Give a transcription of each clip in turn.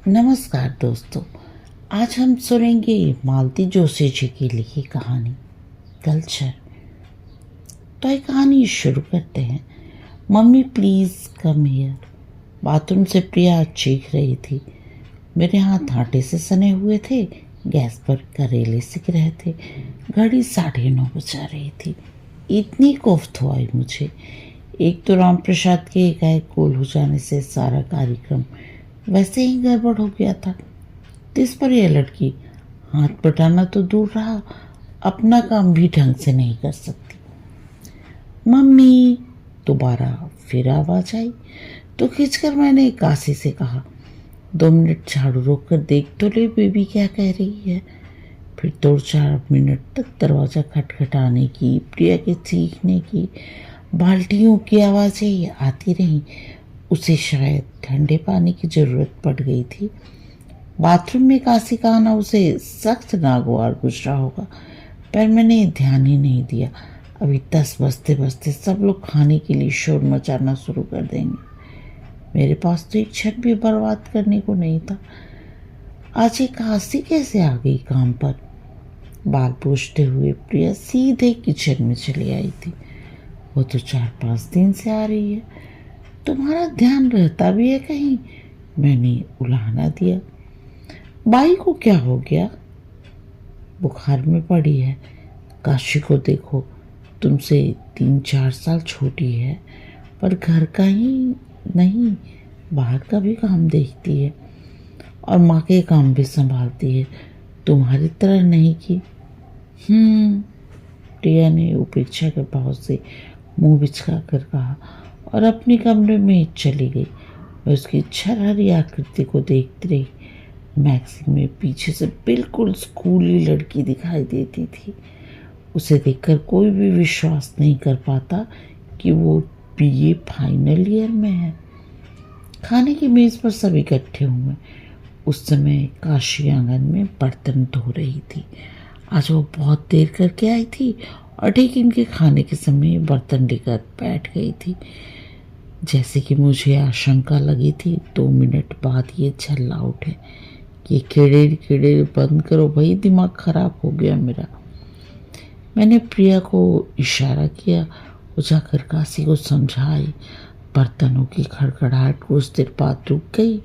नमस्कार दोस्तों। आज हम सुनेंगे मालती जोशी जी की लिखी कहानी कल्चर। तो ये कहानी शुरू करते हैं। Mummy please come here. Bathroom से प्रिया चीख रही थी। मेरे हाथ आटे से सने हुए थे। गैस पर करेले सिक रहे थे। घड़ी 9:30 बजा रही थी। इतनी कोफ्त आई मुझे। एक तो राम प्रसाद के एकाएक कूल हो जाने से सारा कार्यक्रम वैसे ही गड़बड़ हो गया था। इस पर यह लड़की हाथ बटाना तो दूर रहा, अपना काम भी ढंग से नहीं कर सकती। मम्मी, दोबारा फिर आवाज आई तो खींचकर मैंने काशी से कहा, 2 मिनट झाड़ू रोक कर देख तो ले बेबी क्या कह रही है। फिर 2-4 मिनट तक दरवाजा खटखटाने की, प्रिया के चीखने की, बाल्टियों की आवाजें आती रहीं। उसे शायद ठंडे पानी की जरूरत पड़ गई थी। बाथरूम में काशी का आना उसे सख्त नागवार गुजरा होगा, पर मैंने ध्यान ही नहीं दिया। अभी 10 बजते बजते सब लोग खाने के लिए शोर मचाना शुरू कर देंगे। मेरे पास तो एक क्षण भी बर्बाद करने को नहीं था। आज ये काशी कैसे आ गई काम पर? बाल पूछते हुए प्रिया सीधे किचन में चली आई थी। वो तो 4-5 दिन से आ रही है। तुम्हारा ध्यान रहता भी है कहीं? मैंने उलाहना दिया। बाई को क्या हो गया? बुखार में पड़ी है। काशी को देखो, तुमसे 3-4 साल छोटी है, पर घर का ही नहीं बाहर का भी काम देखती है और माँ के काम भी संभालती है, तुम्हारी तरह नहीं कि। प्रिया ने उपेक्षा के भाव से मुंह बिचका कर कहा और अपने कमरे में चली गई। मैं उसकी छरहरी आकृति को देखती रही। मैक्सिम में पीछे से बिल्कुल स्कूली लड़की दिखाई देती थी। उसे देखकर कोई भी विश्वास नहीं कर पाता कि वो बीए फाइनल ईयर में है। खाने की मेज पर सब इकट्ठे हुए। उस समय काशी आंगन में बर्तन धो रही थी। आज वो बहुत देर करके आई थी और ठीक इनके खाने के समय बर्तन लेकर बैठ गई थी। जैसे कि मुझे आशंका लगी थी, 2 मिनट बाद ये झल्ला उठे। ये कीड़े बंद करो भाई, दिमाग खराब हो गया मेरा। मैंने प्रिया को इशारा किया। वो जाकर काशी को समझाई। बर्तनों की खड़खड़ाहट कुछ देर बाद रुक गई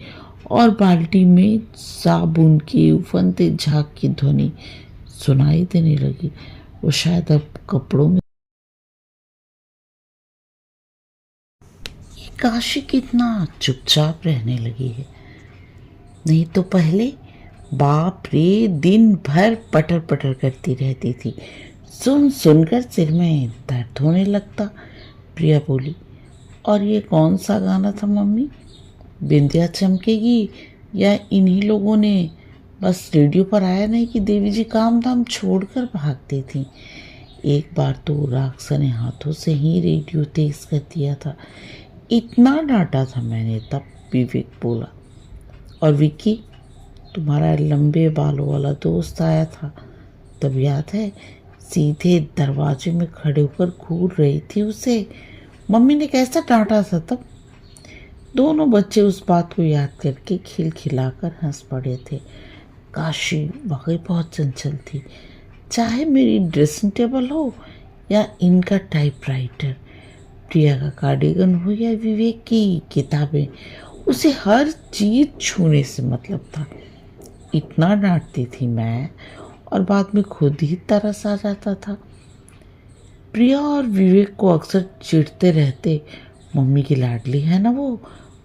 और बाल्टी में साबुन की उफनते झाग की ध्वनि सुनाई देने लगी। वो शायद अब कपड़ों में। काशी कितना चुपचाप रहने लगी है, नहीं तो पहले बाप रे दिन भर पटर पटर करती रहती थी। सुन सुनकर सिर में दर्द होने लगता। प्रिया बोली, और ये कौन सा गाना था मम्मी? बिंदिया चमकेगी या इन्हीं लोगों ने बस रेडियो पर आया नहीं कि देवी जी काम धाम छोड़कर भागती थी। एक बार तो राक्षा ने हाथों से ही रेडियो तेज कर दिया था। इतना डांटा था मैंने तब। विवेक बोला, और विक्की, तुम्हारा लंबे बालों वाला दोस्त आया था, तब याद है? सीधे दरवाजे में खड़े होकर घूर रही थी उसे। मम्मी ने कैसा डांटा था तब। दोनों बच्चे उस बात को याद करके खिलखिलाकर हंस पड़े थे। काशी वाकई बहुत चंचल थी, चाहे मेरी ड्रेसिंग टेबल हो या इनका टाइपराइटर, प्रिया का कार्डिगन हो या विवेक की किताबें, उसे हर चीज छूने से मतलब था। इतना डांटती थी मैं, और बाद में खुद ही तरस आ जाता था। प्रिया और विवेक को अक्सर चिढ़ते रहते, मम्मी की लाडली है ना वो,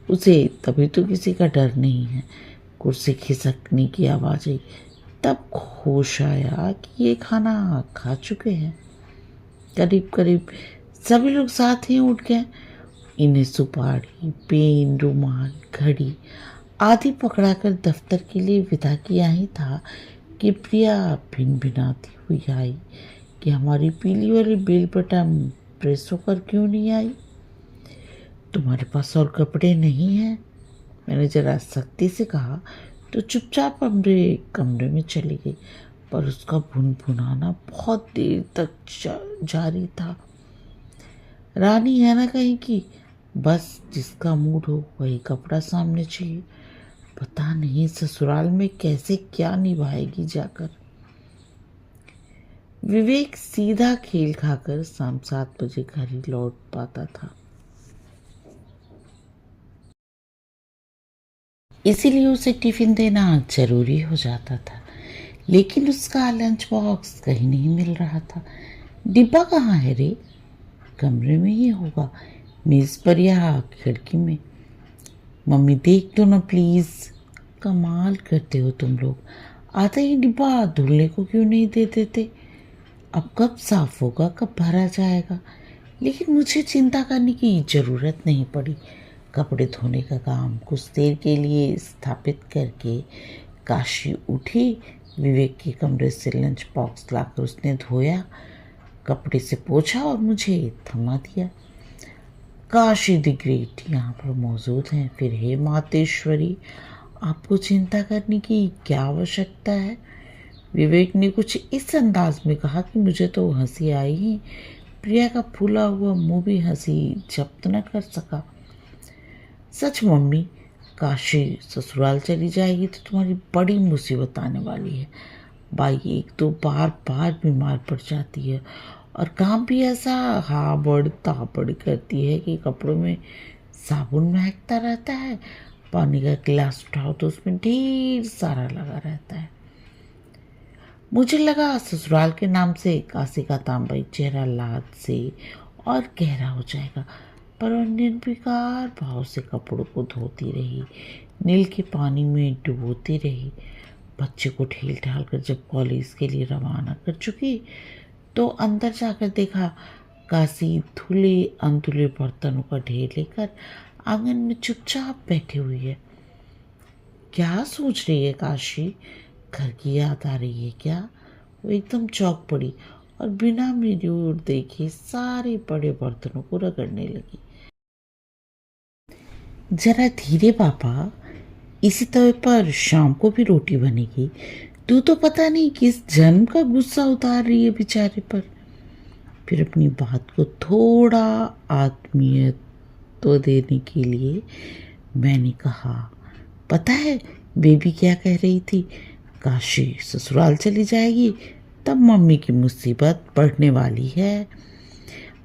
उसे तभी तो किसी का डर नहीं है। कुर्सी खिसकने की आवाज आई, तब होश आया कि ये खाना खा चुके हैं। करीब करीब सभी लोग साथ ही उठ गए। इन्हें सुपारी, पेन, रुमाल, घड़ी आदि पकड़ाकर दफ्तर के लिए विदा किया ही था कि प्रिया भिन भिनाती हुई आई कि हमारी पीली वाली बेल बटन प्रेस होकर क्यों नहीं आई? तुम्हारे पास और कपड़े नहीं हैं? मैंने जरा सख्ती से कहा तो चुपचाप अपने कमरे में चली गई, पर उसका भुनभुनाना बहुत देर तक जारी था। रानी है ना कहीं की, बस जिसका मूड हो वही कपड़ा सामने चाहिए। पता नहीं ससुराल में कैसे क्या निभाएगी जाकर। विवेक सीधा खेल खाकर शाम 7 बजे घर ही लौट पाता था। इसीलिए उसे टिफिन देना जरूरी हो जाता था। लेकिन उसका लंच बॉक्स कहीं नहीं मिल रहा था। डिब्बा कहाँ है रे? कमरे में ही होगा, मेज पर या खिड़की में। मम्मी देख दो ना प्लीज। कमाल करते हो तुम लोग, आधा ही डिब्बा धुलने को क्यों नहीं दे देते? अब कब साफ होगा, कब भरा जाएगा? लेकिन मुझे चिंता करने की ज़रूरत नहीं पड़ी। कपड़े धोने का काम कुछ देर के लिए स्थापित करके काशी उठी। विवेक के कमरे से लंच बॉक्स लाकर उसने धोया, कपड़े से पोंछा और मुझे थमा दिया। काशी द ग्रेट यहाँ पर मौजूद हैं। फिर हे मातेश्वरी, आपको चिंता करने की क्या आवश्यकता है? विवेक ने कुछ इस अंदाज में कहा कि मुझे तो हंसी आई ही। प्रिया का फूला हुआ मुंह भी हंसी जब्त न कर सका। सच मम्मी, काशी ससुराल चली जाएगी तो तुम्हारी बड़ी मुसीबत आने वाली है। बाई एक तो बार बार बीमार पड़ जाती है और काम भी ऐसा हाबड़ ताबड़ करती है कि कपड़ों में साबुन महकता रहता है। पानी का गिलास उठाओ तो उसमें ढेर सारा लगा रहता है। मुझे लगा ससुराल के नाम से काशी का तांबाई चेहरा लाद से और गहरा हो जाएगा, पर वह निर्विकार भाव से कपड़ों को धोती रही, नील के पानी में डुबोती रही। बच्चे को ढील ढाल कर जब कॉलेज के लिए रवाना कर चुकी तो अंदर जाकर देखा काशी धुले अनधुले बर्तनों का ढेर लेकर आंगन में चुपचाप बैठी हुई है। क्या सोच रही है काशी? घर की याद आ रही है क्या? वो एकदम चौंक पड़ी और बिना मेरी ओर देखे सारे बड़े बर्तनों को रगड़ने लगी। जरा धीरे पापा, इसी तवे पर शाम को भी रोटी बनेगी। तू तो पता नहीं किस जन्म का गुस्सा उतार रही है बेचारे पर। फिर अपनी बात को थोड़ा आत्मीयत तो देने के लिए मैंने कहा, पता है बेबी क्या कह रही थी? काशी ससुराल चली जाएगी तब मम्मी की मुसीबत बढ़ने वाली है।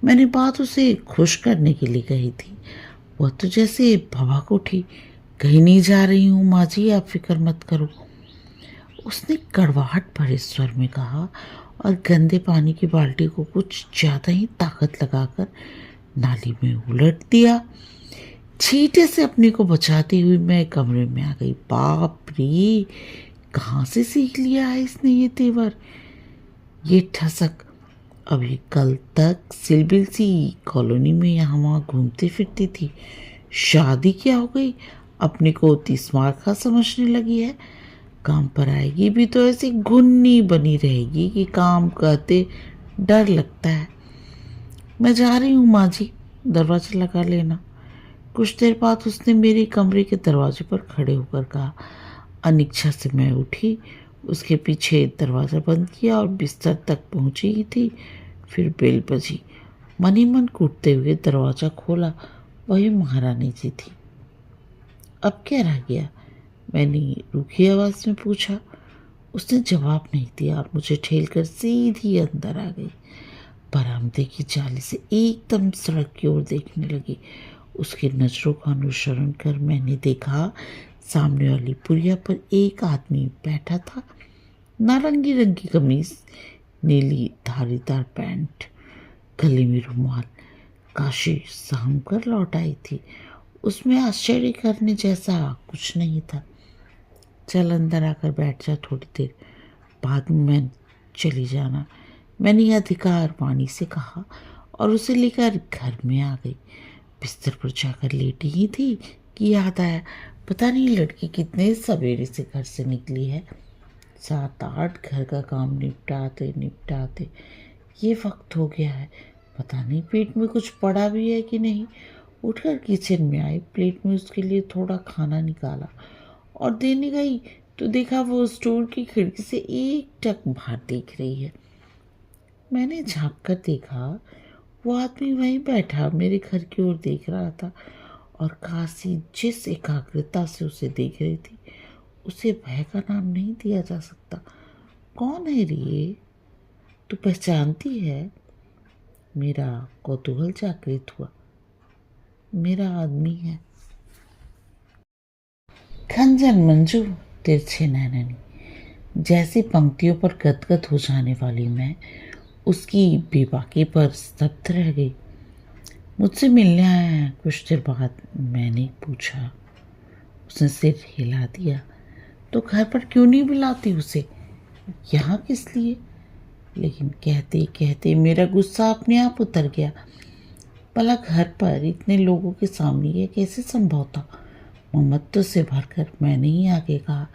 मैंने बात उसे खुश करने के लिए कही थी। वह तो जैसे भभक उठी। कहीं नहीं जा रही हूँ माँ जी, आप फिक्र मत करो, उसने कड़वाहट भरे स्वर में कहा और गंदे पानी की बाल्टी को कुछ ज़्यादा ही ताकत लगाकर नाली में उलट दिया। छींटे से अपने को बचाती हुई मैं कमरे में आ गई। बाप रे, कहाँ से सीख लिया है इसने ये तेवर, ये ठसक। अभी कल तक सिलबिल सी कॉलोनी में यहाँ वहाँ घूमती फिरती थी, शादी क्या हो गई, अपने को 30 मार्का समझने लगी है। काम पर आएगी भी तो ऐसी घुन्नी बनी रहेगी कि काम करते डर लगता है। मैं जा रही हूँ माँ जी, दरवाज़ा लगा लेना। कुछ देर बाद उसने मेरे कमरे के दरवाजे पर खड़े होकर कहा। अनिच्छा से मैं उठी, उसके पीछे दरवाज़ा बंद किया और बिस्तर तक पहुँची ही थी, फिर बेल बजी। मन ही मन कूटते हुए दरवाज़ा खोला, वही महारानी जी थी। अब क्या रह गया, मैंने रूखी आवाज़ में पूछा। उसने जवाब नहीं दिया और मुझे ठेलकर सीधी अंदर आ गई। बरामदे की जाली से एकदम सड़क की ओर देखने लगी। उसकी नज़रों का अनुसरण कर मैंने देखा सामने वाली पुरिया पर एक आदमी बैठा था। नारंगी रंग की कमीज, नीली धारीदार पैंट, गले में रुमाल। काशी साम कर लौट आई थी। उसमें आश्चर्य करने जैसा कुछ नहीं था। चल अंदर आकर बैठ जा थोड़ी देर, बाद में मैं चली जाना, मैंने अधिकार वाणी से कहा और उसे लेकर घर में आ गई। बिस्तर पर जाकर लेटी ही थी कि याद आया, पता नहीं लड़की कितने सवेरे से घर से निकली है। 7-8 घर का काम निपटाते निपटाते ये वक्त हो गया है। पता नहीं पेट में कुछ पड़ा भी है कि नहीं। उठकर किचन में आई, प्लेट में उसके लिए थोड़ा खाना निकाला और देने गई तो देखा वो स्टोर की खिड़की से एकटक बाहर देख रही है। मैंने झांक कर देखा, वो आदमी वहीं बैठा मेरे घर की ओर देख रहा था और काशी जिस एकाग्रता से उसे देख रही थी, उसे भय का नाम नहीं दिया जा सकता। कौन है रे? तू पहचानती है? मेरा कौतूहल जागृत हुआ। मेरा आदमी है। खंजर मंजू, तिरछे नैननी, जैसी पंक्तियों पर गदगद हो जाने वाली मैं उसकी बेबाकी पर स्तब्ध रह गई। मुझसे मिलने आया है? कुछ देर बाद मैंने पूछा। उसने सिर हिला दिया। तो घर पर क्यों नहीं बुलाती उसे? यहाँ किस लिए? लेकिन कहते कहते मेरा गुस्सा अपने आप उतर गया। भला घर पर इतने लोगों के सामने ये कैसे संभव था? ममत्व से भरकर मैंने ही आगे कहा,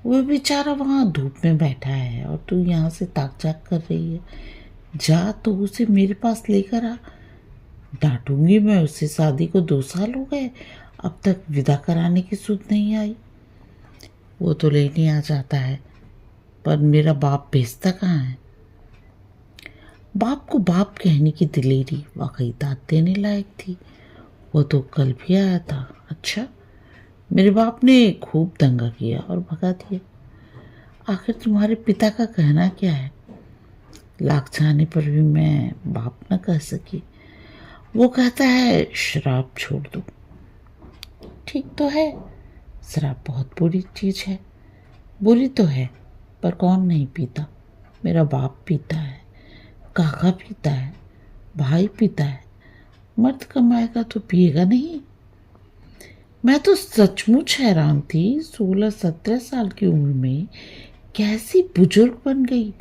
वो बेचारा वहाँ धूप में बैठा है और तू यहाँ से ताक झाक कर रही है। जा तो उसे मेरे पास लेकर आ। डांटूंगी मैं उसे। शादी को 2 साल हो गए, अब तक विदा कराने की सुध नहीं आई। वो तो लेने आ जाता है, पर मेरा बाप भेजता कहाँ है? बाप को बाप कहने की दिलेरी वाकई दाद देने लायक थी। वो तो कल भी आया था। अच्छा, मेरे बाप ने खूब दंगा किया और भगा दिया। आखिर तुम्हारे पिता का कहना क्या है? लाख चाहने पर भी मैं बाप न कह सकी। वो कहता है शराब छोड़ दो। ठीक तो है, शराब बहुत बुरी चीज है। बुरी तो है, पर कौन नहीं पीता? मेरा बाप पीता है, काका पीता है, भाई पीता है। मर्द कमाएगा तो पिएगा नहीं? मैं तो सचमुच हैरान थी। 16-17 साल की उम्र में कैसी बुजुर्ग बन गई,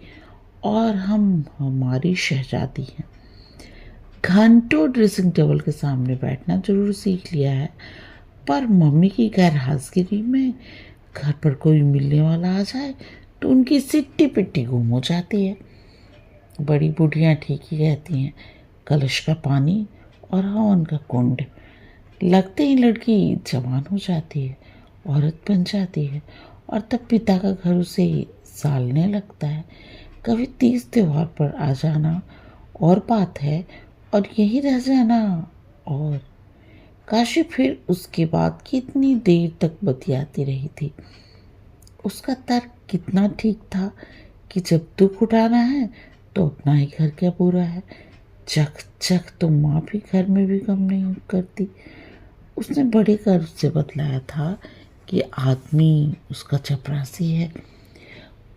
और हमारी शहजादी हैं। घंटों ड्रेसिंग टेबल के सामने बैठना जरूर सीख लिया है, पर मम्मी की गैर हाजिरी में घर पर कोई मिलने वाला आ जाए तो उनकी सिट्टी पिट्टी गुम हो जाती है। बड़ी बूढ़ियाँ ठीक ही कहती हैं, कलश का पानी और हवन का कुंड। लगते ही लड़की जवान हो जाती है, औरत बन जाती है, और तब पिता का घर उसे सालने लगता है। कभी 30 त्योहार पर आ जाना और बात है, और यहीं रह जाना और काशी फिर उसके बाद कितनी देर तक बतियाती रही थी। उसका तर्क कितना ठीक था कि जब दुख उठाना है तो अपना ही घर क्या बुरा है। चख चख तो माँ भी घर में भी कम नहीं करती। उसने बड़े कर उससे बतलाया था कि आदमी उसका चपरासी है।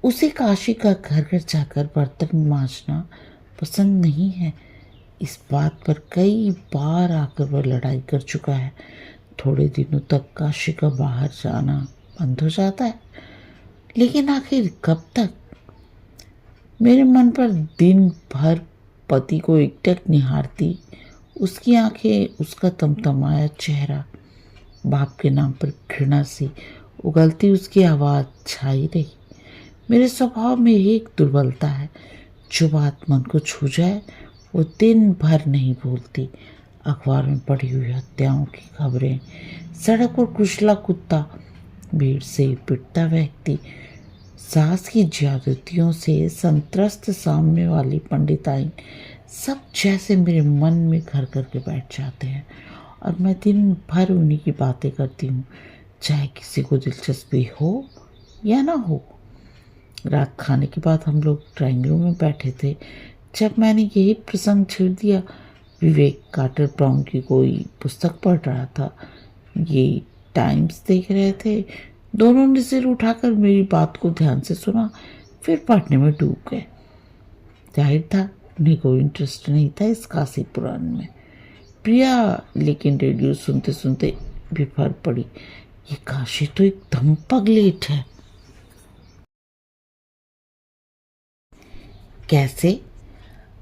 उसे काशी का घर घर जाकर बर्तन मांजना पसंद नहीं है। इस बात पर कई बार आकर वह लड़ाई कर चुका है। थोड़े दिनों तक काशी का बाहर जाना बंद हो जाता है, लेकिन आखिर कब तक? मेरे मन पर दिन भर पति को एकटक निहारती उसकी आंखें, उसका तमतमाया चेहरा, बाप के नाम पर घृणा सी उगलती उसकी आवाज़ छाई रही। मेरे स्वभाव में एक दुर्बलता है, जो बात मन को छू जाए वो दिन भर नहीं भूलती। अखबार में पड़ी हुई हत्याओं की खबरें, सड़क पर कुचला कुत्ता, भीड़ से पिटता व्यक्ति, सास की ज्यादतियों से संत्रस्त सामने वाली पंडिताइन, सब जैसे मेरे मन में घर करके बैठ जाते हैं, और मैं दिन भर उन्हीं की बातें करती हूँ, चाहे किसी को दिलचस्पी हो या ना हो। रात खाने के बाद हम लोग ड्राइंग रूम में बैठे थे, जब मैंने यही प्रसंग छेड़ दिया। विवेक कार्टर ब्राउन की कोई पुस्तक पढ़ रहा था, ये टाइम्स देख रहे थे। दोनों ने सिर उठाकर मेरी बात को ध्यान से सुना, फिर पढ़ने में डूब गए। जाहिर था उन्हें कोई इंटरेस्ट नहीं था इस काशी पुराण में। प्रिया लेकिन रेडियो सुनते सुनते बिफर पड़ी। ये काशी तो एकदम पगलेट है। कैसे?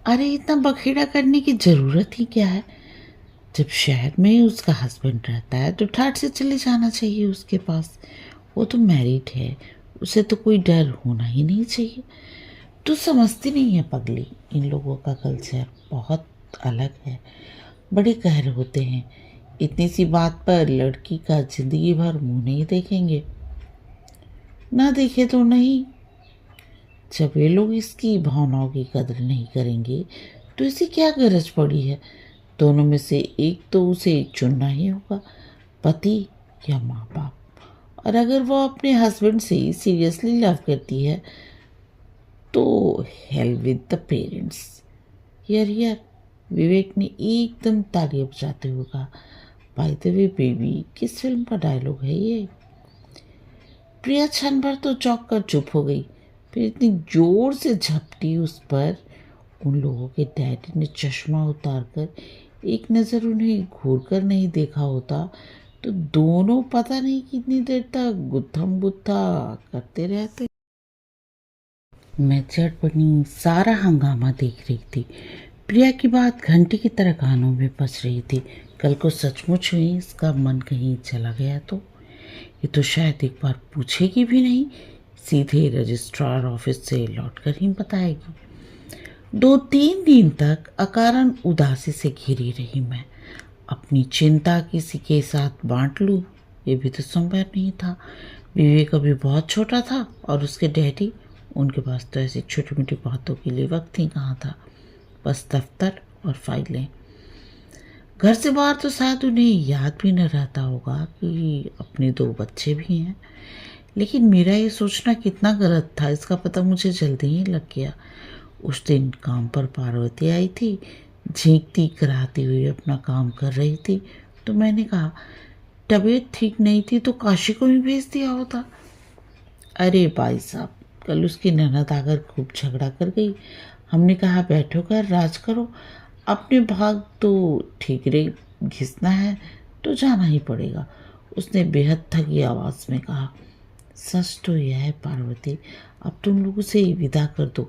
अरे इतना बखेड़ा करने की जरूरत ही क्या है? जब शहर में उसका हस्बैंड रहता है तो ठाट से चले जाना चाहिए उसके पास। वो तो मैरिड है, उसे तो कोई डर होना ही नहीं चाहिए। तू समझती नहीं है पगली, इन लोगों का कल्चर बहुत अलग है, बड़े कहर होते हैं। इतनी सी बात पर लड़की का जिंदगी भर मुंह नहीं देखेंगे। ना देखे तो नहीं। जब वे लोग इसकी भावनाओं की कदर नहीं करेंगे तो इसे क्या गरज पड़ी है? दोनों में से एक तो उसे चुनना ही होगा। पति या माँ बाप। और अगर वो अपने हस्बैंड से सीरियसली लव करती है तो hell with the parents. Here Vivek ने एकदम तालियां बजाते हुए कहा। बाय द वे बेबी, किस फिल्म का डायलॉग है ये? प्रिया क्षण भर तो चौंक कर चुप हो गई, फिर इतनी जोर से झपटी उस पर, उन लोगों के डैडी ने चश्मा उतारकर एक नज़र उन्हें घूर कर नहीं देखा होता तो दोनों पता नहीं कितनी देर तक गुत्थम गुत्था करते रहते। मैं चटपटी सारा हंगामा देख रही थी। प्रिया की बात घंटी की तरह कानों में बज रही थी। कल को सचमुच हुई इसका मन कहीं चला गया तो ये तो शायद एक बार पूछेगी भी नहीं, सीधे रजिस्ट्रार ऑफिस से लौटकर ही बताएगी। 2-3 दिन तक अकारण उदासी से घिरी रही मैं। अपनी चिंता किसी के साथ बांट लूं ये भी तो संभव नहीं था। विवेक अभी बहुत छोटा था और उसके डैडी, उनके पास तो ऐसी छोटी मोटी बातों के लिए वक्त ही कहाँ था, बस दफ्तर और फाइलें। घर से बाहर तो शायद उन्हें याद भी न रहता होगा कि अपने 2 बच्चे भी हैं। लेकिन मेरा ये सोचना कितना गलत था इसका पता मुझे जल्दी ही लग गया। उस दिन काम पर पार्वती आई थी, झींकती कराती हुई अपना काम कर रही थी, तो मैंने कहा तबीयत ठीक नहीं थी तो काशी को ही भेज दिया होता। अरे भाई साहब, कल उसकी ननद आकर खूब झगड़ा कर गई। हमने कहा बैठो कर राज करो, अपने भाग तो ठीकरे घिसना है तो जाना ही पड़ेगा। उसने बेहद थकी आवाज़ में कहा। सच तो यह है पार्वती, अब तुम लोग उसे विदा कर दो,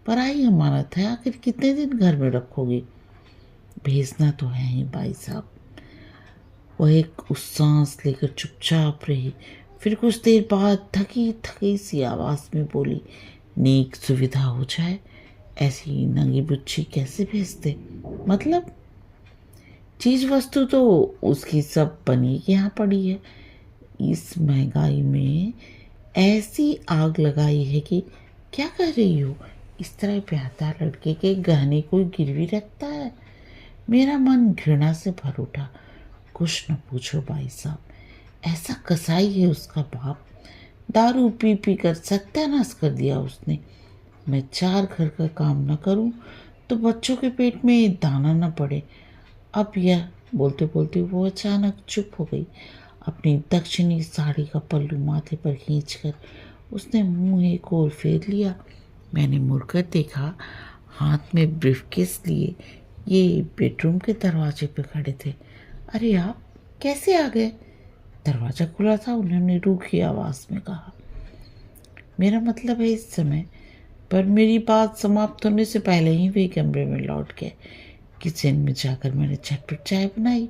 पराई अमानत है, आखिर कितने दिन घर में रखोगे? भेजना तो है ही भाई साहब। वह एक उस सांस लेकर चुपचाप रही, फिर कुछ देर बाद थकी थकी सी आवाज़ में बोली, नेक सुविधा हो जाए ऐसी नंगी बुच्ची कैसे भेजते? मतलब चीज़ वस्तु तो उसकी सब बनी के यहाँ पड़ी है, इस महंगाई में ऐसी आग लगाई है कि क्या कर रही हो? इस तरह प्यादा लड़के के गहने कोई गिरवी रखता है? मेरा मन घृणा से भर उठा। कुछ न पूछो भाई साहब, ऐसा कसाई है उसका बाप, दारू पी पी कर सत्यानाश कर दिया उसने। मैं 4 घर का काम न करूं तो बच्चों के पेट में दाना न पड़े। अब यह बोलते बोलते वो अचानक चुप हो गई। अपनी दक्षिणी साड़ी का पल्लू माथे पर खींचकर उसने मुंह एक ओर फेर लिया। मैंने मुड़कर देखा, हाथ में ब्रीफकेस लिए ये बेडरूम के दरवाजे पे खड़े थे। अरे आप कैसे आ गए? दरवाज़ा खुला था, उन्होंने रूखी आवाज़ में कहा। मेरा मतलब है इस समय, पर मेरी बात समाप्त होने से पहले ही वे कमरे में लौट गए। किचन में जाकर मैंने झटपट चाय बनाई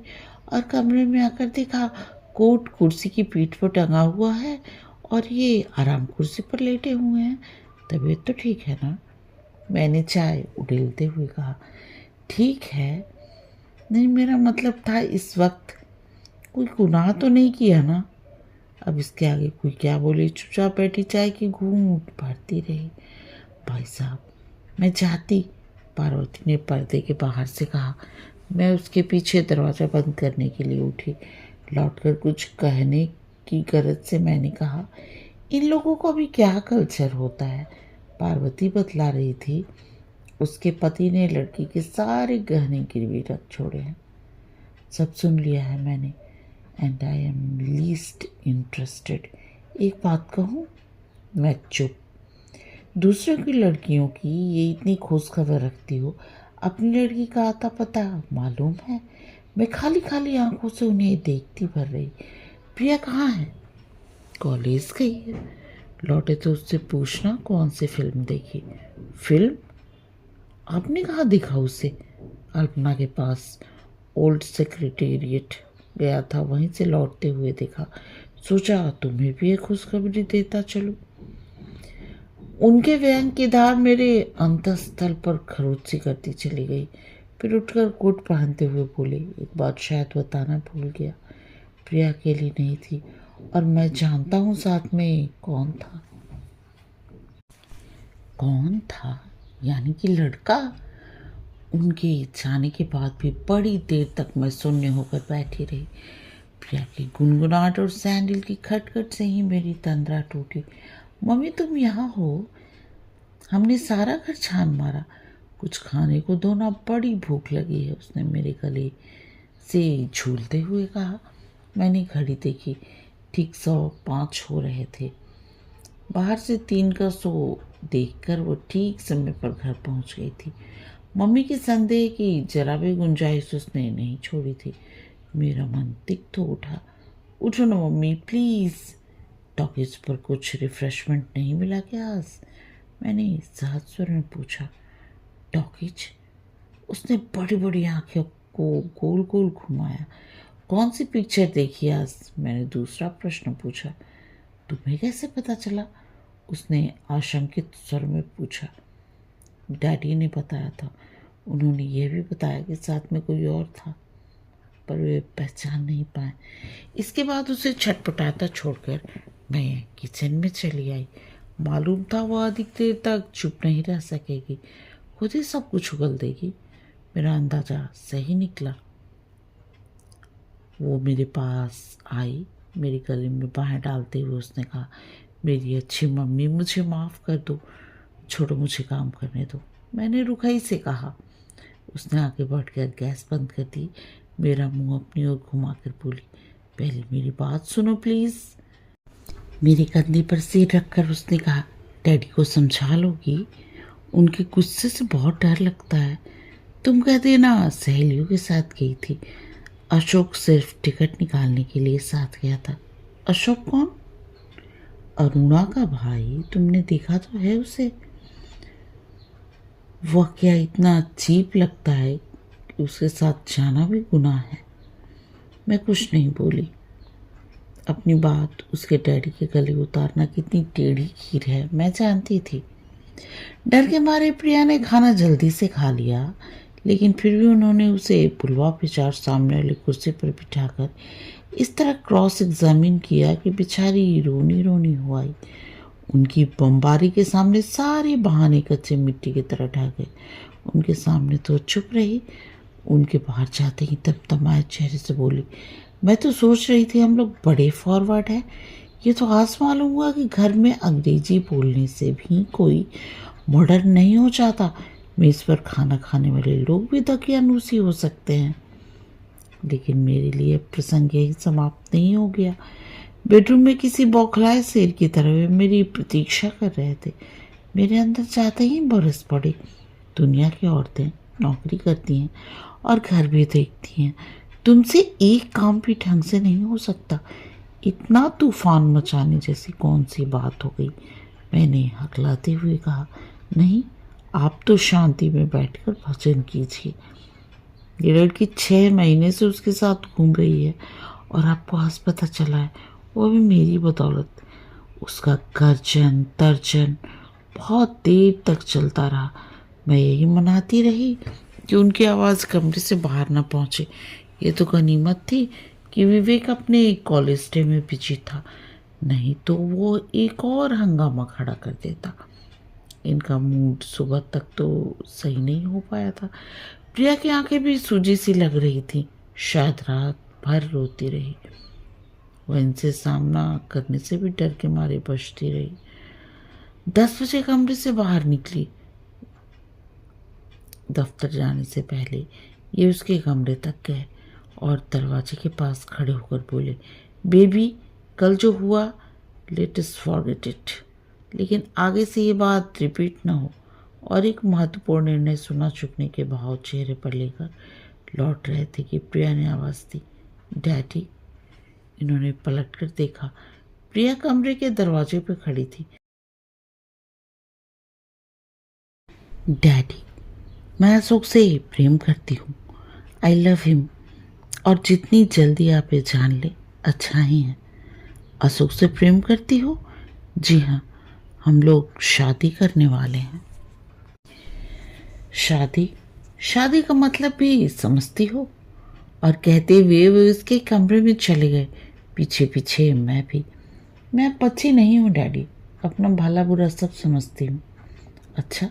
और कमरे में आकर देखा कोट कुर्सी की पीठ पर टंगा हुआ है और ये आराम कुर्सी पर लेटे हुए हैं। तबीयत तो ठीक है ना? मैंने चाय उड़ेलते हुए कहा। ठीक है, नहीं मेरा मतलब था इस वक्त कोई गुनाह तो नहीं किया ना? अब इसके आगे कोई क्या बोले, चुपचाप बैठी चाय की घूंट भरती रही। भाई साहब मैं चाहती, पार्वती ने पर्दे के बाहर से कहा। मैं उसके पीछे दरवाज़ा बंद करने के लिए उठी। लौटकर कुछ कहने की गरज से मैंने कहा, इन लोगों को अभी क्या कल्चर होता है? पार्वती बतला रही थी उसके पति ने लड़की के सारे गहने गिरवी रख छोड़े हैं। सब सुन लिया है मैंने, and I am least interested. एक बात कहूँ? मैं चुप। दूसरों की लड़कियों की ये इतनी खोज खबर रखती हो, अपनी लड़की का आता पता मालूम है? मैं खाली खाली आंखों से उन्हें देखती भर रही। प्रिया कहाँ है? कॉलेज गई है। लौटे तो उससे पूछना कौन सी फिल्म देखी। फिल्म? आपने कहाँ देखा उसे? अल्पना के पास ओल्ड सेक्रेटेरिएट गया था, वहीं से लौटते हुए देखा। सोचा तुम्हें भी एक खुशखबरी देता चलूं। उनके व्यंग की धार मेरे अंतःस्थल पर खरोंच सी करती चली गई। फिर उठकर कोट पहनते हुए बोले, एक बात शायद बताना भूल गया, प्रिया अकेली नहीं थी और मैं जानता हूँ साथ में कौन था। कौन था? यानी कि लड़का। उनके जाने के बाद भी बड़ी देर तक मैं शून्य होकर बैठी रही। प्रिया की गुनगुनाहट और सैंडल की खटखट से ही मेरी तंद्रा टूटी। मम्मी तुम यहाँ हो? हमने सारा घर छान मारा, कुछ खाने को दो ना, बड़ी भूख लगी है, उसने मेरे गले से झूलते हुए कहा। मैंने घड़ी देखी, ठीक 5:15 हो रहे थे। बाहर से 3 का शो देखकर वो ठीक समय पर घर पहुंच गई थी। मम्मी के संदेह की जरा भी गुंजाइश उसने नहीं छोड़ी थी। मेरा मन तिक्त हो उठा। उठो ना मम्मी प्लीज़, टॉकीज पर कुछ रिफ्रेशमेंट नहीं मिला क्या आज? मैंने सहज स्वर में पूछा। टॉकीज? उसने बड़ी बड़ी आंखों को गोल गोल घुमाया। कौन सी पिक्चर देखी आज? मैंने दूसरा प्रश्न पूछा। तुम्हें कैसे पता चला? उसने आशंकित स्वर में पूछा। डैडी ने बताया था। उन्होंने यह भी बताया कि साथ में कोई और था, पर वे पहचान नहीं पाए। इसके बाद उसे छटपटाता छोड़कर मैं किचन में चली आई। मालूम था वह अधिक देर तक चुप नहीं रह सकेगी, खुद ही सब कुछ उगल देगी। मेरा अंदाजा सही निकला। वो मेरे पास आई, मेरे गले में बाहें डालते हुए उसने कहा, मेरी अच्छी मम्मी मुझे माफ़ कर दो, छोड़ो मुझे काम करने दो। मैंने रुखाई से कहा। उसने आगे बढ़कर गैस बंद कर दी। मेरा मुंह अपनी ओर घुमाकर बोली, पहले मेरी बात सुनो प्लीज़। मेरे कंधे पर सिर रखकर उसने कहा, डैडी को समझा लोगी? उनके गुस्से से बहुत डर लगता है। तुम कह देना सहेलियों के साथ गई थी। अशोक सिर्फ टिकट निकालने के लिए साथ गया था। अशोक कौन? अरुणा का भाई। तुमने देखा तो है उसे? वह क्या इतना अजीब लगता है कि उसके साथ जाना भी गुनाह है। मैं कुछ नहीं बोली। अपनी बात उसके डैडी के गले उतारना कितनी टेढ़ी खीर है मैं जानती थी। डर के मारे प्रिया ने खाना जल्दी से खा लिया, लेकिन फिर भी उन्होंने उसे पुलवा पिचार सामने वाली कुर्सी पर बिठाकर इस तरह क्रॉस एग्जामिन किया कि बेचारी रोनी रोनी हो आई। उनकी बमबारी के सामने सारे बहाने कच्चे मिट्टी की तरह ढह गए। उनके सामने तो चुप रही। उनके बाहर जाते ही तब तमाए चेहरे से बोली, मैं तो सोच रही थी हम लोग बड़े फॉरवर्ड हैं। ये तो आज मालूम हुआ कि घर में अंग्रेजी बोलने से भी कोई मॉडर्न नहीं हो जाता। मेज़ पर खाना खाने वाले लोग भी दकियानूसी हो सकते हैं। लेकिन मेरे लिए प्रसंग यही समाप्त नहीं हो गया। बेडरूम में किसी बौखलाए शेर की तरह वे मेरी प्रतीक्षा कर रहे थे। मेरे अंदर जाते ही बरस पड़ी। दुनिया की औरतें नौकरी करती हैं और घर भी देखती हैं। तुमसे एक काम भी ढंग से नहीं हो सकता। इतना तूफान मचाने जैसी कौन सी बात हो गई? मैंने हकलाते हुए कहा, नहीं, आप तो शांति में बैठकर भजन कीजिए। ये लड़की 6 महीने से उसके साथ घूम रही है और आपको आज पता चला है, वो भी मेरी बदौलत। उसका गर्जन तर्जन बहुत देर तक चलता रहा। मैं यही मनाती रही कि उनकी आवाज़ कमरे से बाहर न पहुँचे। ये तो गनीमत थी कि विवेक अपने कॉलेज डे में बिजी था, नहीं तो वो एक और हंगामा खड़ा कर देता। इनका मूड सुबह तक तो सही नहीं हो पाया था। प्रिया की आंखें भी सूजी सी लग रही थी, शायद रात भर रोती रही। वह इनसे सामना करने से भी डर के मारे बचती रही। 10 बजे कमरे से बाहर निकली। दफ्तर जाने से पहले ये उसके कमरे तक गए और दरवाजे के पास खड़े होकर बोले, बेबी, कल जो हुआ लेट अस फॉरगेट इट, लेकिन आगे से ये बात रिपीट ना हो। और एक महत्वपूर्ण निर्णय सुना चुकने के भाव चेहरे पर लेकर लौट रहे थे कि प्रिया ने आवाज़ दी, डैडी। इन्होंने पलटकर देखा। प्रिया कमरे के दरवाजे पर खड़ी थी। डैडी, मैं अशोक से प्रेम करती हूँ। I love him. और जितनी जल्दी आप ये जान ले अच्छा ही है। अशोक से प्रेम करती हो? जी हाँ, हम लोग शादी करने वाले हैं। शादी? शादी का मतलब भी समझती हो? और कहते हुए वे उसके कमरे में चले गए, पीछे पीछे मैं भी। मैं बच्ची नहीं हूँ डैडी, अपना भला बुरा सब समझती हूँ। अच्छा,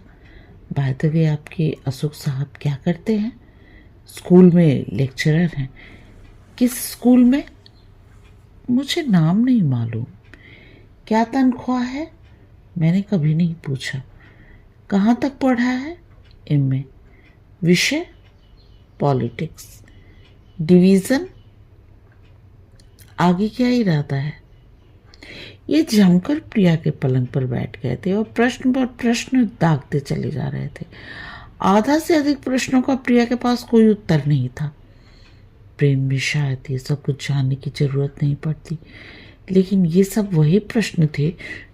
बाय द वे आपके अशोक साहब क्या करते हैं? स्कूल में लेक्चरर हैं। किस स्कूल में? मुझे नाम नहीं मालूम। क्या तनख्वाह है? मैंने कभी नहीं पूछा। कहाँ तक पढ़ा है? एमए। विषय? पॉलिटिक्स। डिवीज़न? आगे क्या इरादा है? ये जमकर प्रिया के पलंग पर बैठ गए थे और प्रश्न पर प्रश्न दागते चले जा रहे थे। आधा से अधिक प्रश्नों का प्रिया के पास कोई उत्तर नहीं था। प्रेम में शायद ये सब कुछ जानने की जरूरत नहीं पड़ती, लेकिन ये सब वही प्रश्न थे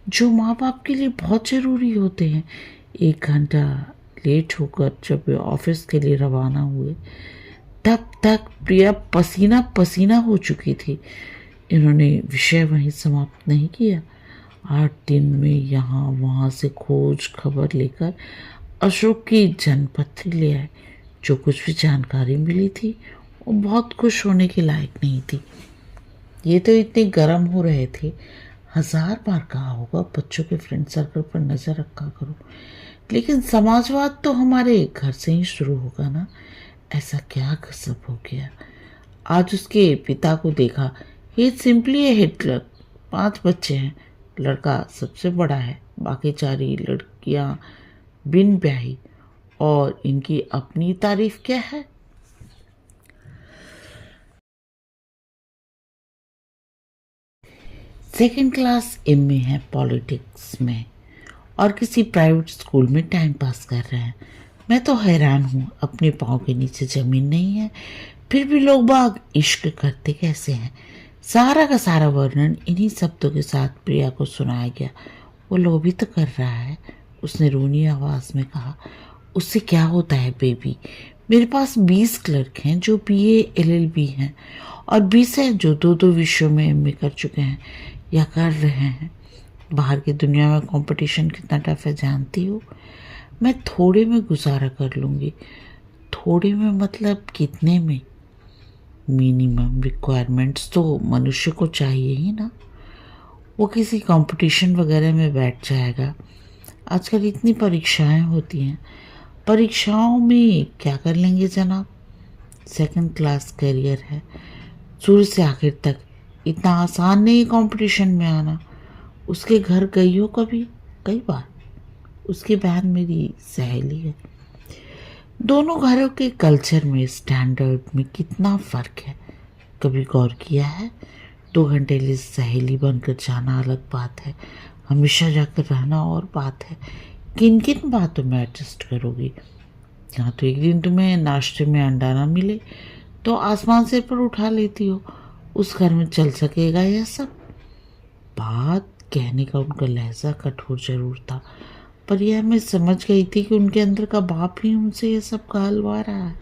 जो माँ बाप के लिए बहुत जरूरी होते हैं। 1 घंटा लेट होकर जब वे ऑफिस के लिए रवाना हुए तब तक प्रिया पसीना पसीना हो चुकी थी। इन्होंने विषय वहीं समाप्त नहीं किया। 8 दिन में यहाँ वहाँ से खोज खबर लेकर अशोक की जन्मपत्री ले आए। जो कुछ भी जानकारी मिली थी वो बहुत खुश होने के लायक नहीं थी। ये तो इतने गर्म हो रहे थे, 1000 बार कहा होगा बच्चों के फ्रेंड सर्कल पर नज़र रखा करो, लेकिन समाजवाद तो हमारे घर से ही शुरू होगा ना। ऐसा क्या गजब हो गया। आज उसके पिता को देखा। ही सिंपली ए हिटलर। 5 बच्चे हैं, लड़का सबसे बड़ा है, बाकी 4 लड़कियां बिन ब्याही, और इनकी अपनी तारीफ क्या है। सेकंड क्लास एमए है पॉलिटिक्स में और किसी प्राइवेट स्कूल में टाइम पास कर रहे हैं। मैं तो हैरान हूँ, अपने पाँव के नीचे ज़मीन नहीं है, फिर भी लोग बाग इश्क करते कैसे हैं। सारा का सारा वर्णन इन्हीं शब्दों के साथ प्रिया को सुनाया गया। वो लोभी तो कर रहा है, उसने रोनी आवाज़ में कहा। उससे क्या होता है बेबी? मेरे पास 20 क्लर्क हैं जो बीए एलएलबी हैं और 20 हैं जो 2-2 विषयों में एमए कर चुके हैं या कर रहे हैं। बाहर की दुनिया में कंपटीशन कितना टफ है जानती हो। मैं थोड़े में गुजारा कर लूँगी। थोड़े में मतलब कितने में? मिनिमम रिक्वायरमेंट्स तो मनुष्य को चाहिए ही ना। वो किसी कंपटीशन वगैरह में बैठ जाएगा। आजकल इतनी परीक्षाएं होती हैं, परीक्षाओं में क्या कर लेंगे जनाब। सेकंड क्लास करियर है, शुरू से आखिर तक। इतना आसान नहीं कंपटीशन में आना। उसके घर गई हो कभी? कई बार। उसकी बहन मेरी सहेली है। दोनों घरों के कल्चर में, स्टैंडर्ड में कितना फ़र्क है, कभी गौर किया है? 2 घंटे लिए सहेली बनकर जाना अलग बात है, हमेशा जाकर रहना और बात है। किन किन बातों में एडजस्ट करोगी? यहाँ तो एक दिन तुम्हें नाश्ते में अंडा ना मिले तो आसमान से पर उठा लेती हो। उस घर में चल सकेगा यह सब? बात कहने का उनका लहजा कठोर जरूर था, पर यह मैं समझ गई थी कि उनके अंदर का बाप ही उनसे ये सब कहलवा रहा है।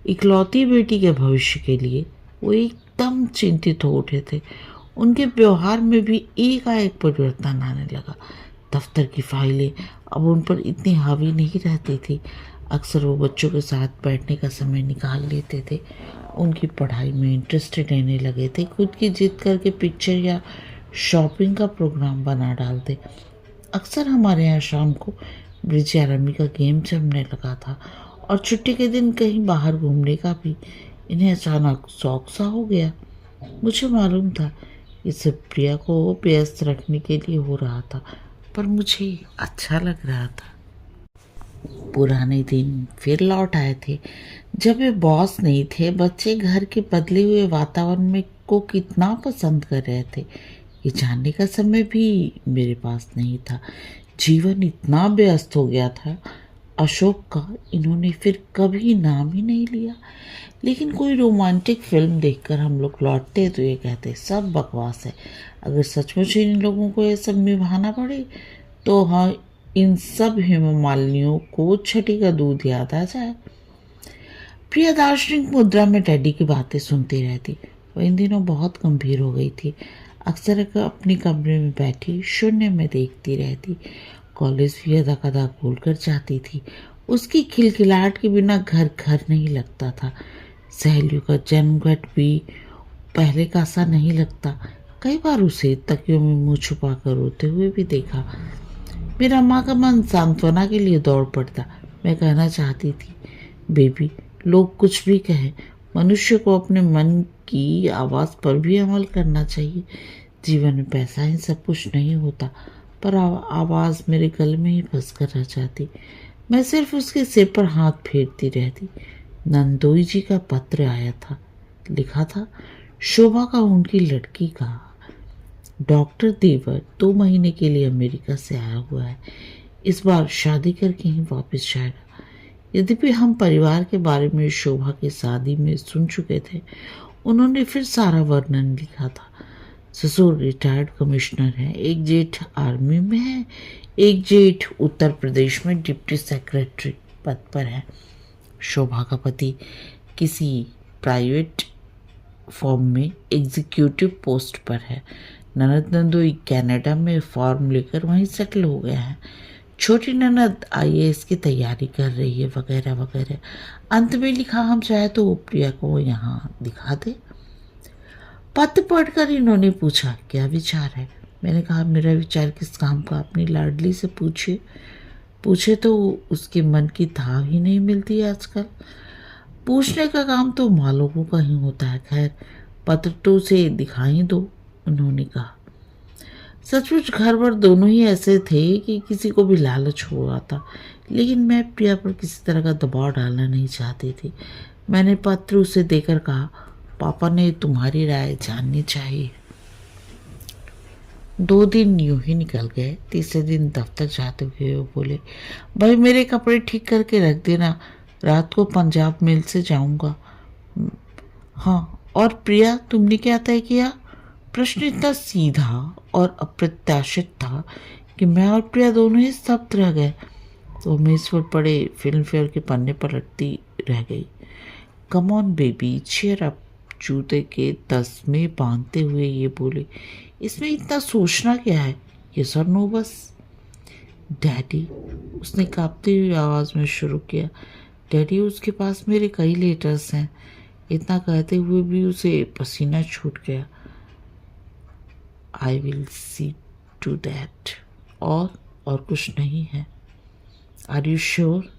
इकलौती बेटी के भविष्य के लिए वो एकदम चिंतित हो उठे थे। उनके व्यवहार में भी एकाएक परिवर्तन आने लगा। दफ्तर की फाइलें अब उन पर इतनी हावी नहीं रहती थी। अक्सर वो बच्चों के साथ बैठने का समय निकाल लेते थे, उनकी पढ़ाई में इंटरेस्टेड रहने लगे थे, खुद की जिद करके पिक्चर या शॉपिंग का प्रोग्राम बना डालते। अक्सर हमारे यहाँ शाम को ब्रिज या रमी का गेम जमने लगा था और छुट्टी के दिन कहीं बाहर घूमने का भी इन्हें अचानक शौक सा हो गया। मुझे मालूम था ये सब प्रिया को व्यस्त रखने के लिए हो रहा था, पर मुझे अच्छा लग रहा था। पुराने दिन फिर लौट आए थे, जब वे बॉस नहीं थे। बच्चे घर के बदले हुए वातावरण में को कितना पसंद कर रहे थे ये जानने का समय भी मेरे पास नहीं था। जीवन इतना व्यस्त हो गया था। अशोक का इन्होंने फिर कभी नाम ही नहीं लिया। लेकिन कोई रोमांटिक फिल्म देखकर हम लोग लौटते तो ये कहते सब बकवास है। अगर सचमुच इन लोगों को ये सब निभाना पड़े तो हाँ, इन सब हेममालिनियों को छठी का दूध याद आ जाए। प्रिया दार्शनिक मुद्रा में डैडी की बातें सुनती रहती। वह इन दिनों बहुत गंभीर हो गई थी। अक्सर अपने कमरे में बैठी शून्य में देखती रहती। कॉलेज भी अदा कदा भूल कर जाती थी। उसकी खिलखिलाहट के बिना घर घर नहीं लगता था। सहेलियों का जन्मघट भी पहले का सा नहीं लगता। कई बार उसे तकियों में मुंह छुपा कर रोते हुए भी देखा। मेरा माँ का मन सांत्वना के लिए दौड़ पड़ता। मैं कहना चाहती थी, बेबी, लोग कुछ भी कहें, मनुष्य को अपने मन की आवाज़ पर भी अमल करना चाहिए। जीवन में पैसा ही सब कुछ नहीं होता, पर आवाज़ मेरे गले में ही फंस कर रह जाती। मैं सिर्फ उसके सिर पर हाथ फेरती रहती। नंदोई जी का पत्र आया था। लिखा था, शोभा का उनकी लड़की का डॉक्टर देवर 2 महीने के लिए अमेरिका से आया हुआ है। इस बार शादी करके ही वापस जाएगा। यद्यपि हम परिवार के बारे में शोभा की शादी में सुन चुके थे, उन्होंने फिर सारा वर्णन लिखा था। ससुर रिटायर्ड कमिश्नर हैं, एक जेठ आर्मी में है, एक जेठ उत्तर प्रदेश में डिप्टी सेक्रेटरी पद पर है। शोभा का पति किसी प्राइवेट फॉर्म में एग्जीक्यूटिव पोस्ट पर है। ननद नंदोई कनाडा में फॉर्म लेकर वहीं सेटल हो गए हैं। छोटी ननद आईएएस की तैयारी कर रही है, वगैरह वगैरह। अंत में लिखा, हम चाहे तो प्रिया को यहाँ दिखा दे। पत्र पढ़कर इन्होंने पूछा, क्या विचार है? मैंने कहा, मेरा विचार किस काम का? अपनी लाडली से पूछे तो उसके मन की थाह ही नहीं मिलती आजकल। पूछने का काम तो माँ लोगों का ही होता है। खैर, पत्र तो उसे दिखाई दो, उन्होंने कहा। सचमुच घर पर दोनों ही ऐसे थे कि किसी को भी लालच हो रहा था, लेकिन मैं प्रिया पर किसी तरह का दबाव डालना नहीं चाहती थी। मैंने पत्र उसे देकर कहा, पापा ने तुम्हारी राय जाननी चाहिए। 2 दिन यूं ही निकल गए। तीसरे दिन दफ्तर जाते हुए वो बोले, भाई मेरे कपड़े ठीक करके रख देना, रात को पंजाब मेल से जाऊंगा। हाँ, और प्रिया तुमने क्या तय किया? प्रश्न इतना सीधा और अप्रत्याशित था कि मैं और प्रिया दोनों ही स्तब्ध रह गए। तो मेज पर पड़े फिल्म फेयर के पन्ने पलटती रह गई। Come on baby, cheer up, जूते के तस्मे बांधते हुए ये बोले, इसमें इतना सोचना क्या है? ये सर नो बस। डैडी, उसने कांपती हुई आवाज़ में शुरू किया। डैडी, उसके पास मेरे कई लेटर्स हैं। इतना कहते हुए भी उसे पसीना छूट गया। I will see to that. और कुछ नहीं है? Are you sure?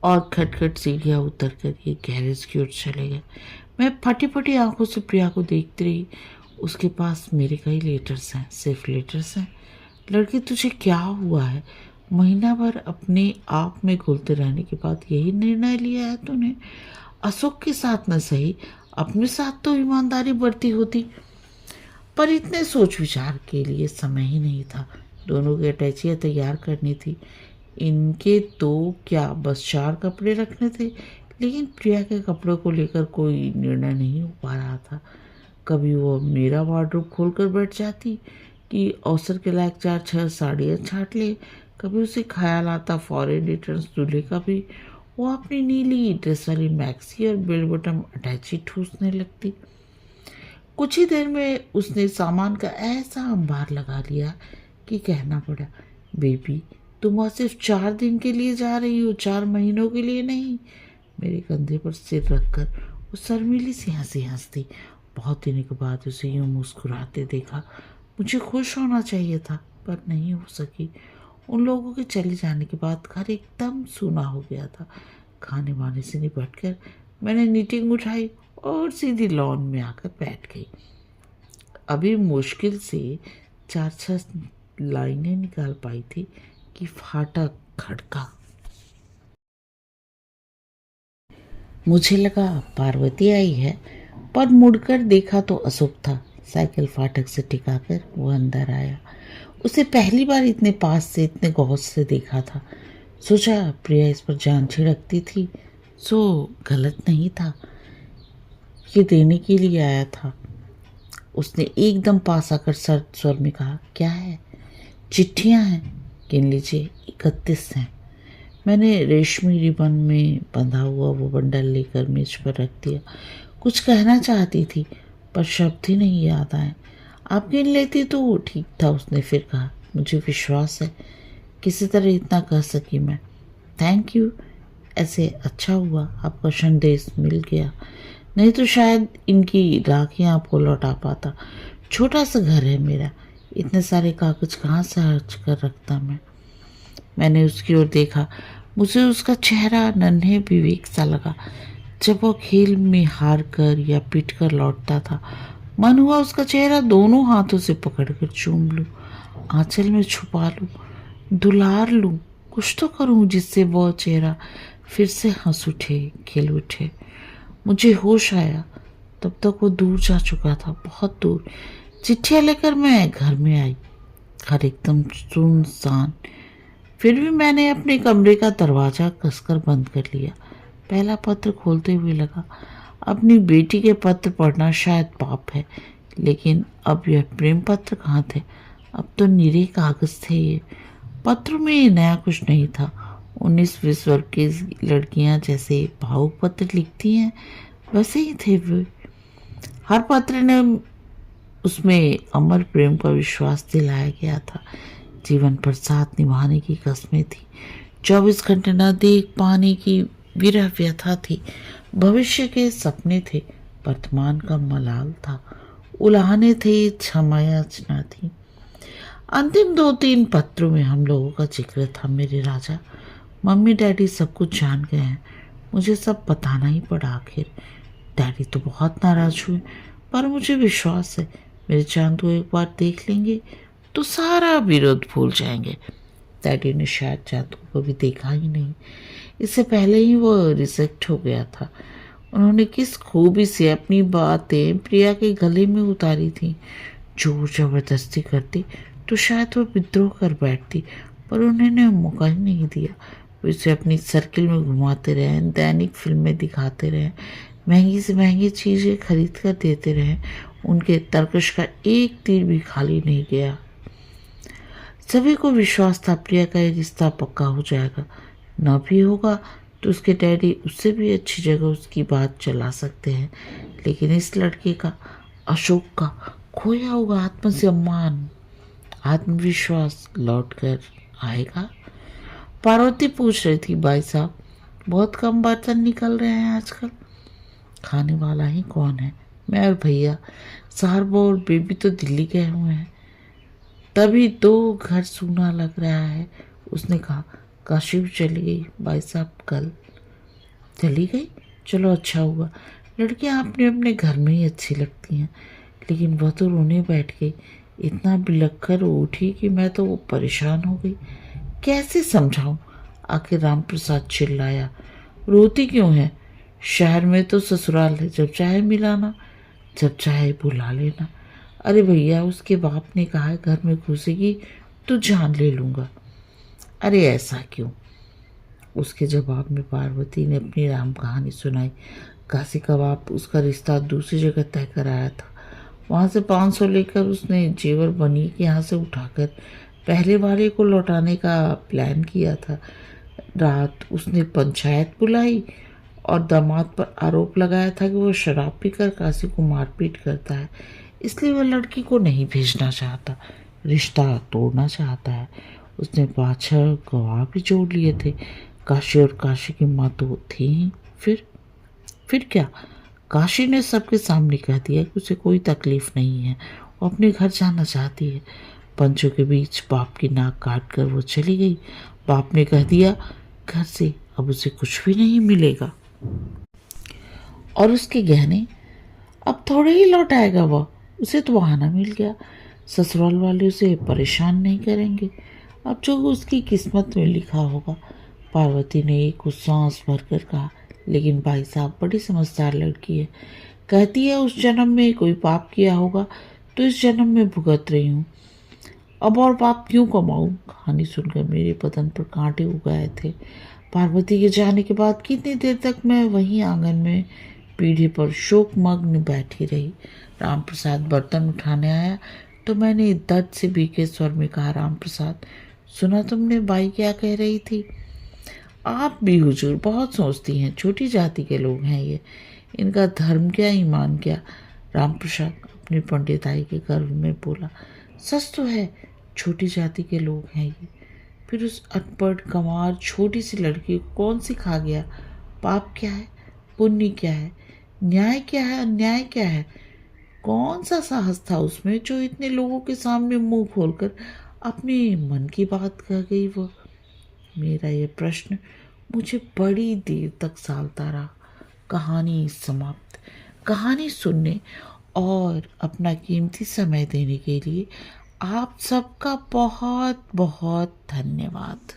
और खटखट सीढ़ियाँ उतर कर ये गैरेज की ओर चले गए। मैं फटी फटी आंखों से प्रिया को देखती रही। उसके पास मेरे कई लेटर्स हैं, सिर्फ लेटर्स हैं। लड़की, तुझे क्या हुआ है? महीना भर अपने आप में घुलते रहने के बाद यही निर्णय लिया है तूने? अशोक के साथ न सही, अपने साथ तो ईमानदारी बरती होती। पर इतने सोच विचार के लिए समय ही नहीं था। दोनों की अटैचियाँ तैयार करनी थी। इनके तो क्या बस 4 कपड़े रखने थे, लेकिन प्रिया के कपड़ों को लेकर कोई निर्णय नहीं हो पा रहा था। कभी वो मेरा वार्डरोब खोल कर बैठ जाती कि अवसर के लायक 4-6 साड़ियाँ छाट ले। कभी उसे ख्याल आता फॉरेन रिटर्न्स दूल्हे का भी। वो अपनी नीली ड्रेस वाली मैक्सी और बेल बटन अटैची ठूसने लगती। कुछ ही देर में उसने सामान का ऐसा अंबार लगा लिया कि कहना पड़ा, बेबी तुम वहाँ सिर्फ 4 दिन के लिए जा रही हो, 4 महीनों के लिए नहीं। मेरे कंधे पर सिर रखकर वो शर्मीली सी हंसी हंसती। बहुत दिनों के बाद उसे यूँ मुस्कुराते देखा। मुझे खुश होना चाहिए था, पर नहीं हो सकी। उन लोगों के चले जाने के बाद घर एकदम सूना हो गया था। खाने वाने से निपटकर मैंने नीटिंग उठाई और सीधी लॉन में आकर बैठ गई। अभी मुश्किल से 4-6 लाइनें निकाल पाई थी कि फाटक खड़का। मुझे लगा पार्वती आई है, पर मुड़कर देखा तो अशोक था। साइकिल फाटक से टिकाकर वो अंदर आया। उसे पहली बार इतने पास से, इतने गौर से देखा था। सोचा प्रिया इस पर जान छिड़कती थी, सो गलत नहीं था। ये देने के लिए आया था। उसने एकदम पास आकर सर्द स्वर में कहा, क्या है? चिट्ठियाँ हैं, गिन लीजिए, 31 हैं। मैंने रेशमी रिबन में बंधा हुआ वो बंडल लेकर मेज पर रख दिया। कुछ कहना चाहती थी, पर शब्द ही नहीं याद आए। आप गिन लेती तो ठीक था, उसने फिर कहा। मुझे विश्वास है किसी तरह इतना कह सकी मैं। थैंक यू, ऐसे अच्छा हुआ आपका संदेश मिल गया, नहीं तो शायद इनकी राखियाँ आपको लौटा पाता। छोटा सा घर है मेरा, इतने सारे कागज कहाँ से अर्ज कर रखता मैं। मैंने उसकी ओर देखा। मुझे उसका चेहरा नन्हे विवेक सा लगा। जब वो खेल में हार कर या पीट कर लौटता था, मन हुआ उसका चेहरा दोनों हाथों से पकड़कर चूम लूं, आंचल में छुपा लूं, दुलार लूं, कुछ तो करूं जिससे वो चेहरा फिर से हंस उठे, खिल उठे। मुझे होश आया तब तक वो दूर जा चुका था, बहुत दूर। चिट्ठियाँ लेकर मैं घर में आई, घर एकदम सुनसान। फिर भी मैंने अपने कमरे का दरवाज़ा कसकर बंद कर लिया। पहला पत्र खोलते हुए लगा, अपनी बेटी के पत्र पढ़ना शायद पाप है, लेकिन अब यह प्रेम पत्र कहाँ थे? अब तो निरे कागज थे ये। पत्र में नया कुछ नहीं था। 19-20 वर्ष की लड़कियां जैसे भावुक पत्र लिखती हैं, वैसे ही थे वे। हर पत्र ने उसमें अमर प्रेम का विश्वास दिलाया गया था। जीवन पर साथ निभाने की कस्में थी, 24 घंटे न देख पाने की विरह व्यथा थी, भविष्य के सपने थे, वर्तमान का मलाल था, उलाहने थे, क्षमा याचना थी। अंतिम 2-3 पत्रों में हम लोगों का जिक्र था। मेरे राजा, मम्मी डैडी सब कुछ जान गए हैं, मुझे सब बताना ही पड़ा आखिर। डैडी तो बहुत नाराज हुए, पर मुझे विश्वास है मेरे चांद को एक बार देख लेंगे तो सारा विरोध भूल जाएंगे। डैडी ने शायद चांद को कभी देखा ही नहीं, इससे पहले ही वो रिजेक्ट हो गया था। उन्होंने किस खूबी से अपनी बातें प्रिया के गले में उतारी थी। जोर जबरदस्ती करती तो शायद वो विद्रोह कर बैठती, पर उन्होंने मौका ही नहीं दिया। वो इसे अपनी सर्किल में घुमाते रहे, दैनिक फिल्में दिखाते रहे, महंगी से महंगी चीज़ें खरीद कर देते रहे। उनके तर्कश का एक तीर भी खाली नहीं गया। सभी को विश्वास था प्रिया का ये रिश्ता पक्का हो जाएगा, न भी होगा तो उसके डैडी उससे भी अच्छी जगह उसकी बात चला सकते हैं। लेकिन इस लड़के का, अशोक का खोया हुआ आत्मसम्मान, आत्मविश्वास लौट कर आएगा? पार्वती पूछ रही थी, भाई साहब बहुत कम बर्तन निकल रहे हैं आजकल, खाने वाला ही कौन है? मैं और भैया, साहब और बेबी तो दिल्ली गए हुए हैं, तभी तो घर सूना लग रहा है। उसने कहा, काशी भी चली गई भाई साहब, कल चली गई? चलो अच्छा हुआ, लड़कियां अपने अपने घर में ही अच्छी लगती हैं। लेकिन वह तो रोने बैठ गई, इतना बिलख कर उठी कि मैं तो परेशान हो गई। कैसे समझाऊं? आखिर राम प्रसाद चिल्लाया, रोती क्यों है? शहर में तो ससुराल है, जब चाहे मिलाना, जब चाहे बुला लेना। अरे भैया, उसके बाप ने कहा है घर में घुसेगी तो जान ले लूँगा। अरे ऐसा क्यों? उसके जवाब में पार्वती ने अपनी राम कहानी सुनाई। काशी का बाप उसका रिश्ता दूसरी जगह तय कराया था, वहाँ से 500 लेकर उसने जेवर बनी के यहाँ से उठाकर पहले वाले को लौटाने का प्लान किया था। रात उसने पंचायत बुलाई और दामाद पर आरोप लगाया था कि वो शराब पीकर काशी को मारपीट करता है, इसलिए वह लड़की को नहीं भेजना चाहता, रिश्ता तोड़ना चाहता है। उसने 5-6 गवाह भी जोड़ लिए थे। काशी और काशी की माँ तो थी ही। फिर क्या? काशी ने सबके सामने कह दिया कि उसे कोई तकलीफ नहीं है, वो अपने घर जाना चाहती है। पंचों के बीच बाप की नाक काट कर वो चली गई। बाप ने कह दिया घर से अब उसे कुछ भी नहीं मिलेगा, और उसके गहने अब थोड़े ही लौटाएगा वह, उसे तो बहाना मिल गया। ससुराल वाले उसे परेशान नहीं करेंगे, अब जो उसकी किस्मत में लिखा होगा। पार्वती ने एक सांस भरकर कहा, लेकिन भाई साहब बड़ी समझदार लड़की है, कहती है उस जन्म में कोई पाप किया होगा तो इस जन्म में भुगत रही हूँ, अब और पाप क्यों कमाऊँ? कहानी सुनकर मेरे बदन पर कांटे उगाए थे। पार्वती के जाने के बाद कितनी देर तक मैं वहीं आंगन में पीढ़े पर शोकमग्न बैठी रही। राम प्रसाद बर्तन उठाने आया तो मैंने दर्द से भीगे स्वर में कहा, राम प्रसाद, सुना तुमने बाई क्या कह रही थी? आप भी हुजूर बहुत सोचती हैं, छोटी जाति के लोग हैं ये, इनका धर्म क्या ईमान क्या। राम प्रसाद अपनी पंडिताई के गर्व में बोला, सच तो है, छोटी जाति के लोग हैं ये। फिर उस अनपढ़ गंवार छोटी सी लड़की को कौन सिखा गया पाप क्या है, पुण्य क्या है, न्याय क्या है, अन्याय क्या है? कौन सा साहस था उसमें जो इतने लोगों के सामने मुंह खोलकर अपने मन की बात कह गई? मेरा ये प्रश्न मुझे बड़ी देर तक सालता रहा। कहानी समाप्त। कहानी सुनने और अपना कीमती समय देने के लिए आप सबका बहुत बहुत धन्यवाद।